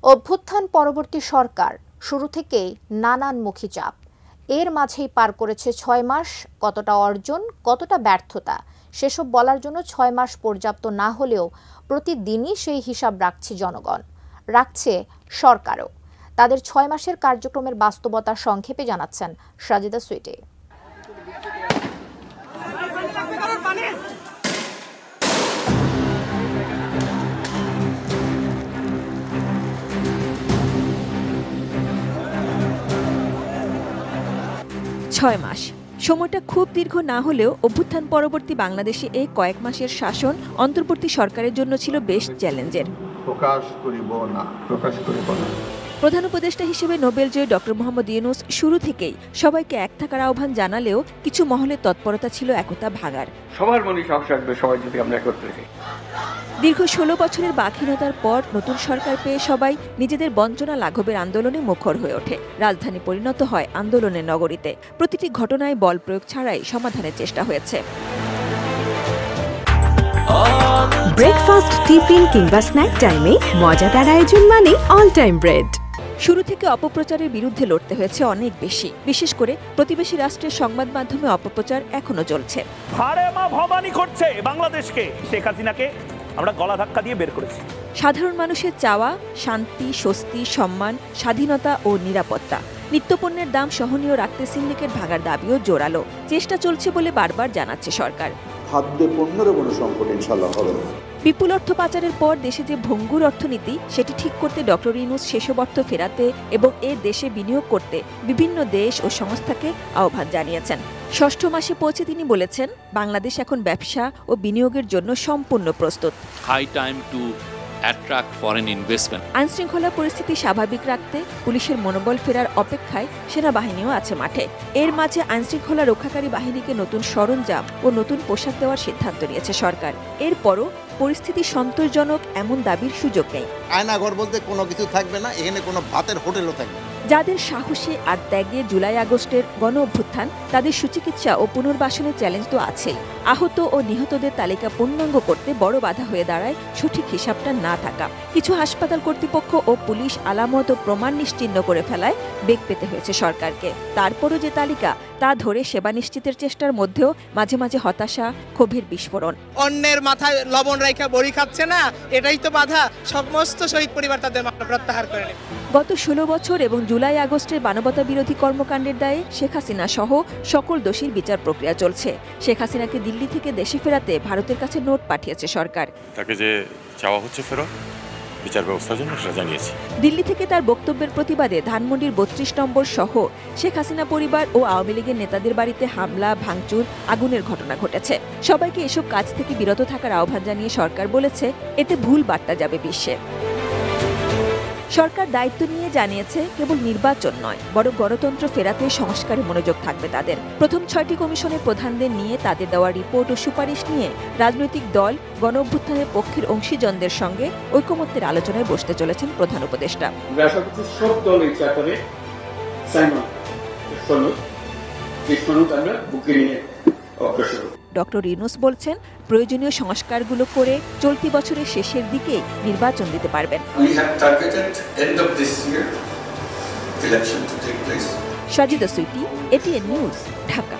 অভ্যুত্থান পরবর্তী সরকার শুরু থেকেই নানানমুখী চাপ। এর মাঝেই পার করেছে ৬ মাস। কতটা অর্জন, কতটা ব্যর্থতা, সেসব বলার জন্য ৬ মাস পর্যাপ্ত না হলেও প্রতিদিনই সেই হিসাব রাখছে জনগণ, রাখছে সরকারও। তাদের ৬ মাসের কার্যক্রমের বাস্তবতা সংক্ষেপে জানাচ্ছেন সাজিদা সুইটি। ৬ মাস সময়টা খুব দীর্ঘ না হলেও অভ্যুত্থান পরবর্তী বাংলাদেশে এই কয়েক মাসের শাসন অন্তর্বর্তী সরকারের জন্য ছিল বেশ চ্যালেঞ্জের। প্রধান উপদেষ্টা হিসেবে নোবেলজয়ী ডক্টর মোহাম্মদ ইউনূস শুরু থেকেই সবাইকে এক থাকার আহ্বান জানালেও কিছু মহলের তৎপরতা ছিল একতা ভাগার। সবার মনে সাহস রাখবে, সবাই যদি আমরা একত্রে থাকি। দীর্ঘ ১৬ বছরের বাকহীনতার পর নতুন সরকার পেয়ে সবাই নিজেদের বঞ্চনা লাঘবের আন্দোলনে মুখর হয়ে ওঠে। রাজধানী পরিণত হয় আন্দোলনের নগরীতে। প্রতিটি ঘটনায় বল প্রয়োগ ছাড়াই সমাধানের চেষ্টা হয়েছে। ব্রেকফাস্ট, টিফিন কিংবা স্ন্যাক টাইমে মজাদার আয়োজন মানে অল টাইম ব্রেড। শুরু থেকে অপপ্রচারের বিরুদ্ধে লড়তে হয়েছে অনেক বেশি। বিশেষ করে প্রতিবেশী রাষ্ট্রের সংবাদ মাধ্যমে অপপ্রচার এখনো চলছে। ভবানী করছে বাংলাদেশকে, শেখ হাসিনাকে আমরা গলা ধাক্কা দিয়ে বের করেছি। সাধারণ মানুষের চাওয়া শান্তি, স্বস্তি, সম্মান, স্বাধীনতা ও নিরাপত্তা। নিত্যপণ্যের দাম সহনীয় রাখতে সিন্ডিকেট ভাগার দাবিও জোরালো। চেষ্টা চলছে বলে বারবার জানাচ্ছে সরকার। খাদ্য পণ্যের কোনো সংকট ইনশাআল্লাহ হবে না। বিপুল অর্থ পাচারের পর দেশে যে ভঙ্গুর অর্থনীতি, সেটি ঠিক করতে ডক্টর ইউনূস সেসব অর্থ ফেরাতে এবং এ দেশে বিনিয়োগ করতে বিভিন্ন দেশ ও সংস্থাকে আহ্বান জানিয়েছেন। ৬ষ্ঠ মাসে পৌঁছে তিনি বলেছেন, বাংলাদেশ এখন ব্যবসা ও বিনিয়োগের জন্য সম্পূর্ণ প্রস্তুত। High time to attract foreign investment. আইনশৃঙ্খলা পরিস্থিতি স্বাভাবিক রাখতে পুলিশের মনোবল ফেরার অপেক্ষায় সেনাবাহিনীও আছে মাঠে। এর মাঝে আইনশৃঙ্খলা রক্ষাকারী বাহিনীকে নতুন সরঞ্জাম ও নতুন পোশাক দেওয়ার সিদ্ধান্ত নিয়েছে সরকার। এরপরও পরিস্থিতি সন্তোষজনক এমন দাবির সুযোগ নেই। আয়নাঘর বলতে কোনো কিছু থাকবে না, এখানে কোনো ভাতের হোটেলও থাকবে। যাদের সাহসে আর ত্যাগে জুলাই আগস্টের গণ অভ্যুত্থান, তাদের সুচিকিৎসা ও পুনর্বাসনের চ্যালেঞ্জ তো আছেই। আহত ও নিহতদের তালিকা পূর্ণাঙ্গ করতে বড় বাধা হয়ে দাঁড়ায় সঠিক হিসাবটা না থাকা। কিছু হাসপাতাল কর্তৃপক্ষ ও পুলিশ আলামত ও প্রমাণ নিশ্চিহ্ন করে ফেলায় বেগ পেতে হয়েছে সরকারকে। তারপরও যে তালিকা, তা ধরে সেবা নিশ্চিতের চেষ্টার মধ্যেও মাঝে মাঝে হতাশা, ক্ষোভের বিস্ফোরণ। অন্যের মাথায় লবণ রাইখা বড়ি খাচ্ছে না, এটাই তো বাধা। সমস্ত শহীদ পরিবার তাদের মামলা প্রত্যাহার করে নেবে। গত ১৬ বছর এবং জুলাই আগস্টের মানবতা বিরোধী কর্মকাণ্ডের দায়ে শেখ হাসিনা সহ সকল দোষীর বিচার প্রক্রিয়া চলছে। শেখ হাসিনাকে দিল্লি থেকে দেশে ফেরাতে ভারতের কাছে নোট পাঠিয়েছে সরকার। তাকে যে চাওয়া হচ্ছে ফেরত, বিচার ব্যবস্থার জন্য সেটা জানিয়েছি। দিল্লি থেকে তার বক্তব্যের প্রতিবাদে ধানমন্ডির ৩২ নম্বর সহ শেখ হাসিনা পরিবার ও আওয়ামী লীগের নেতাদের বাড়িতে হামলা, ভাঙচুর, আগুনের ঘটনা ঘটেছে। সবাইকে এসব কাজ থেকে বিরত থাকার আহ্বান জানিয়ে সরকার বলেছে, এতে ভুল বার্তা যাবে বিশ্বে। সরকার দায়িত্ব নিয়ে জানিয়েছে, কেবল নির্বাচন নয়, বরং গণতন্ত্র ফেরাতে সংস্কারে মনোযোগ থাকবে তাদের। প্রথম ৬টি কমিশনের প্রধানদের নিয়ে তাদের দেওয়া রিপোর্ট ও সুপারিশ নিয়ে রাজনৈতিক দল, গণ অভ্যুত্থানের পক্ষের অংশীজনদের সঙ্গে ঐকমত্যের আলোচনায় বসতে চলেছেন প্রধান উপদেষ্টা। সব দল এই চাপে আমরা বুকে নিয়ে অগ্রসর। ডক্টর ইউনূস বলছেন, প্রয়োজনীয় সংস্কারগুলো করে চলতি বছরের শেষের দিকেই নির্বাচন দিতে পারবেন। সাজিদা সুইটি, এটিএন নিউজ, ঢাকা।